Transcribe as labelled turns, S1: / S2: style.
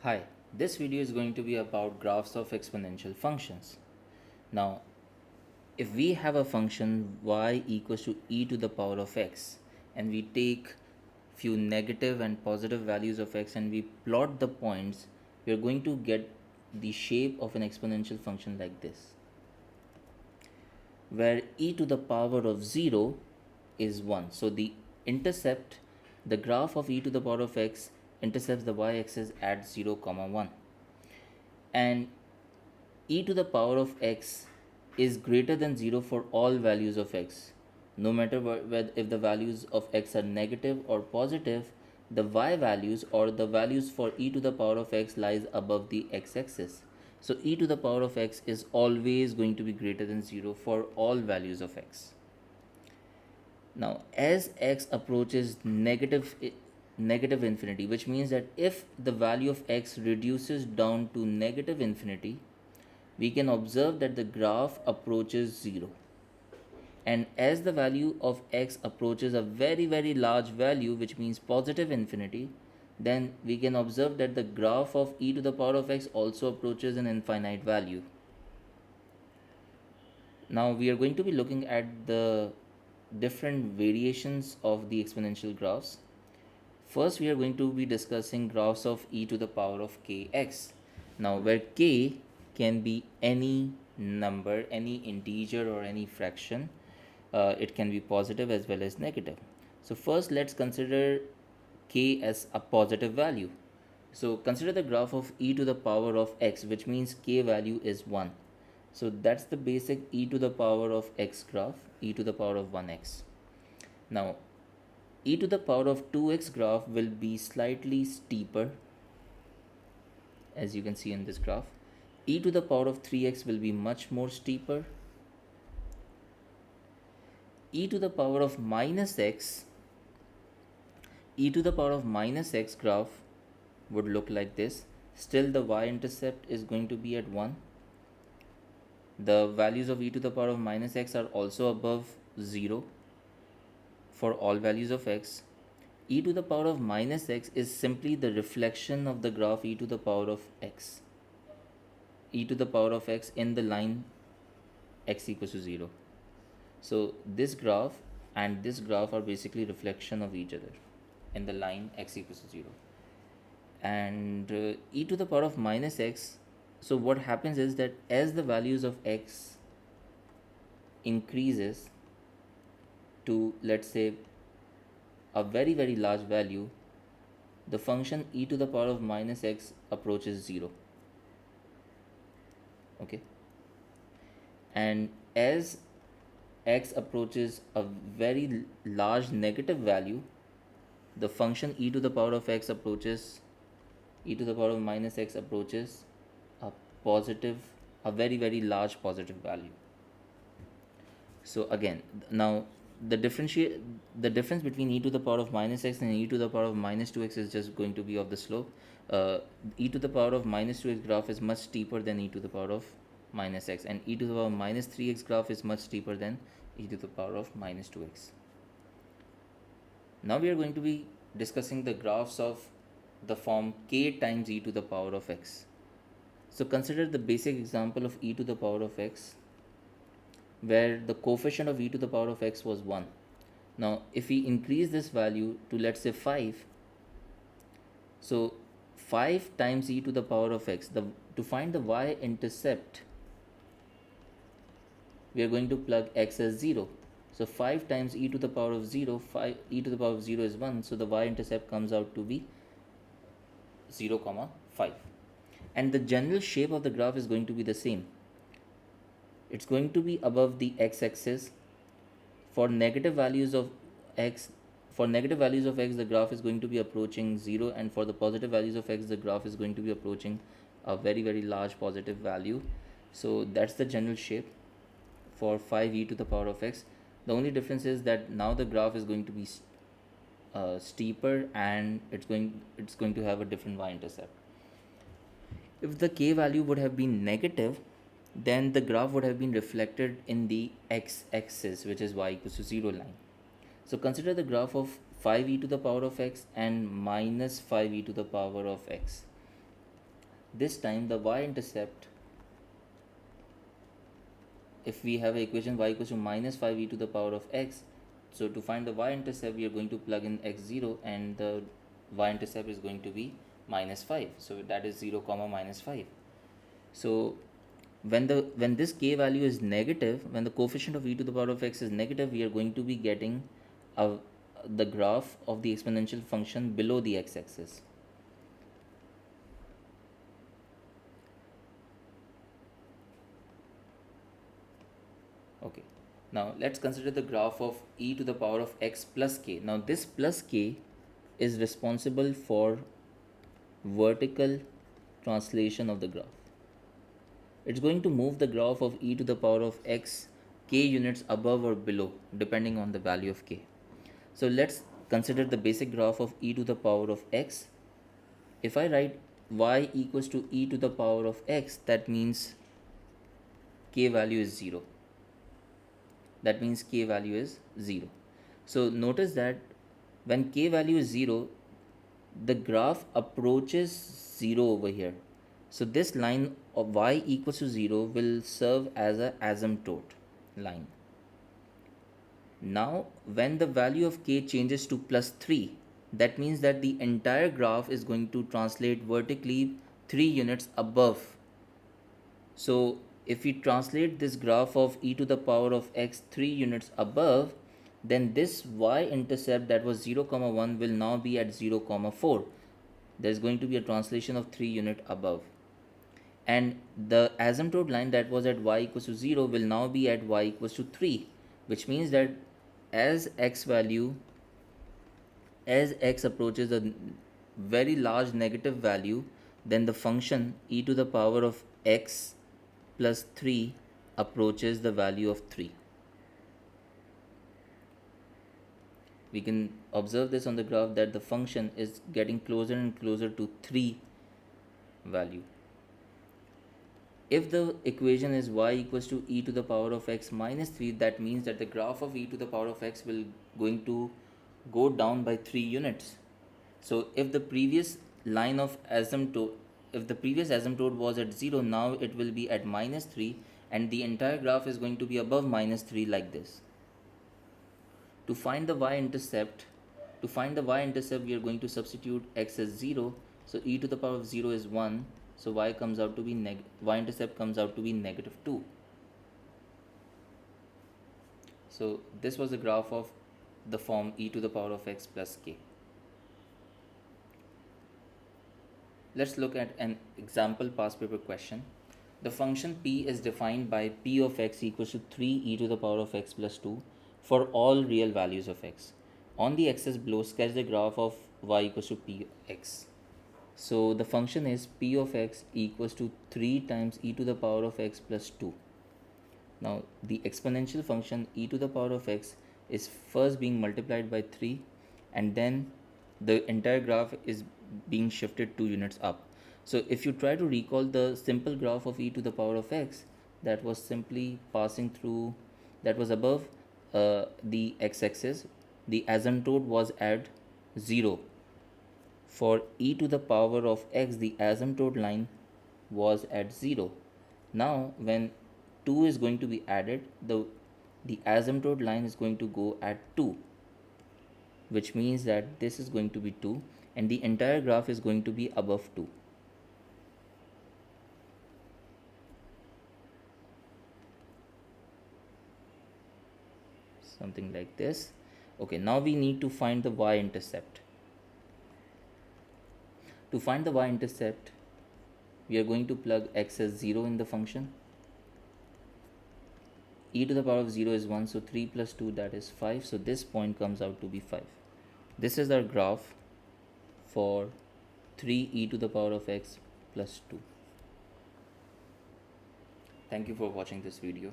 S1: Hi, this video is going to be about graphs of exponential functions. Now, if we have a function y equals to e to the power of x and we take few negative and positive values of x and we plot the points, we are going to get the shape of an exponential function like this, where e to the power of 0 is 1. So the intercept, the graph of e to the power of x intercepts the y-axis at 0, 1. And e to the power of x is greater than 0 for all values of x. No matter whether if the values of x are negative or positive, the y values or the values for e to the power of x lies above the x-axis. So e to the power of x is always going to be greater than 0 for all values of x. Now, as x approaches negative infinity, which means that if the value of x reduces down to negative infinity, we can observe that the graph approaches 0. And as the value of x approaches a very large value, which means positive infinity, then we can observe that the graph of e to the power of x also approaches an infinite value. Now we are going to be looking at the different variations of the exponential graphs. First, we are going to be discussing graphs of e to the power of kx. Now, where k can be any number, any integer or any fraction. It can be positive as well as negative. So first, let's consider k as a positive value. So consider the graph of e to the power of x, which means k value is 1. So that's the basic e to the power of x graph, e to the power of 1x. Now, e to the power of 2x graph will be slightly steeper, as you can see in this graph. E to the power of 3x will be much more steeper. E to the power of minus x, e to the power of minus x graph would look like this. Still the y-intercept is going to be at 1. The values of e to the power of minus x are also above 0 for all values of x. E to the power of minus x is simply the reflection of the graph e to the power of x. E to the power of x in the line x equals to 0. So this graph and this graph are basically reflection of each other in the line x equals to 0. And e to the power of minus x, so what happens is that as the values of x increases to, let's say, a very large value, the function e to the power of minus x approaches 0. Okay, and as x approaches a very large negative value, the function e to the power of x approaches, e to the power of minus x approaches a positive, a very large positive value. So again, now the difference between e to the power of minus x and e to the power of minus 2x is just going to be of the slope. E to the power of minus 2x graph is much steeper than e to the power of minus x, and e to the power of minus 3x graph is much steeper than e to the power of minus 2x. Now we are going to be discussing the graphs of the form k times e to the power of x. So consider the basic example of e to the power of x, where the coefficient of e to the power of x was 1. Now if we increase this value to, let's say, 5, so 5 times e to the power of x, to find the y-intercept, we are going to plug x as 0. So 5 times e to the power of 0, e to the power of 0 is 1, so the y-intercept comes out to be 0, 5. And the general shape of the graph is going to be the same. It's going to be above the x-axis. For negative values of x, the graph is going to be approaching 0, and for the positive values of x, the graph is going to be approaching a very large positive value. So that's the general shape for 5e to the power of x. The only difference is that now the graph is going to be steeper, and it's going to have a different y-intercept. If the k value would have been negative, then the graph would have been reflected in the x-axis, which is y equals to 0 line. So consider the graph of 5e to the power of x and minus 5e to the power of x. This time the y-intercept, if we have an equation y equals to minus 5 e to the power of x, so to find the y-intercept we are going to plug in x0 and the y-intercept is going to be minus 5. So that is 0 comma minus 5. So when this k value is negative, when the coefficient of e to the power of x is negative, we are going to be getting the graph of the exponential function below the x-axis. Okay, now let's consider the graph of e to the power of x plus k. Now this plus k is responsible for vertical translation of the graph. It's going to move the graph of e to the power of x k units above or below depending on the value of k. So let's consider the basic graph of e to the power of x. If I write y equals to e to the power of x, that means k value is 0. That means k value is 0. So notice that when k value is 0, the graph approaches 0 over here. So this line of y equals to 0 will serve as a asymptote line. Now when the value of k changes to plus 3, that means that the entire graph is going to translate vertically 3 units above. So if we translate this graph of e to the power of x 3 units above, then this y-intercept that was 0 comma 1 will now be at 0 comma 4. There's going to be a translation of 3 unit above. And the asymptote line that was at y equals to 0 will now be at y equals to 3, which means that as x approaches a very large negative value, then the function e to the power of x plus 3 approaches the value of 3. We can observe this on the graph that the function is getting closer and closer to 3 value. If the equation is y equals to e to the power of x minus 3, that means that the graph of e to the power of x will going to go down by 3 units. So if the previous line of asymptote, if the previous asymptote was at 0, now it will be at minus 3 and the entire graph is going to be above minus 3 like this. To find the y-intercept, we are going to substitute x as 0. So e to the power of 0 is 1. So y comes out to be y-intercept comes out to be negative 2. So this was the graph of the form e to the power of x plus k. Let's look at an example past paper question. The function p is defined by p of x equals to 3 e to the power of x plus 2 for all real values of x. On the axis below, sketch the graph of y equals to px. So the function is p of x equals to 3 times e to the power of x plus 2. Now the exponential function e to the power of x is first being multiplied by 3 and then the entire graph is being shifted 2 units up. So if you try to recall the simple graph of e to the power of x, that was simply passing through, that was above the x-axis, the asymptote was at 0. For e to the power of x, the asymptote line was at 0. Now when 2 is going to be added, the asymptote line is going to go at 2, which means that this is going to be 2 and the entire graph is going to be above 2. Something like this. Okay, now we need to find the y-intercept. To find the y-intercept, we are going to plug x as 0 in the function. E to the power of 0 is 1, so 3 plus 2, that is 5. So this point comes out to be 5. This is our graph for 3 e to the power of x plus 2. Thank you for watching this video.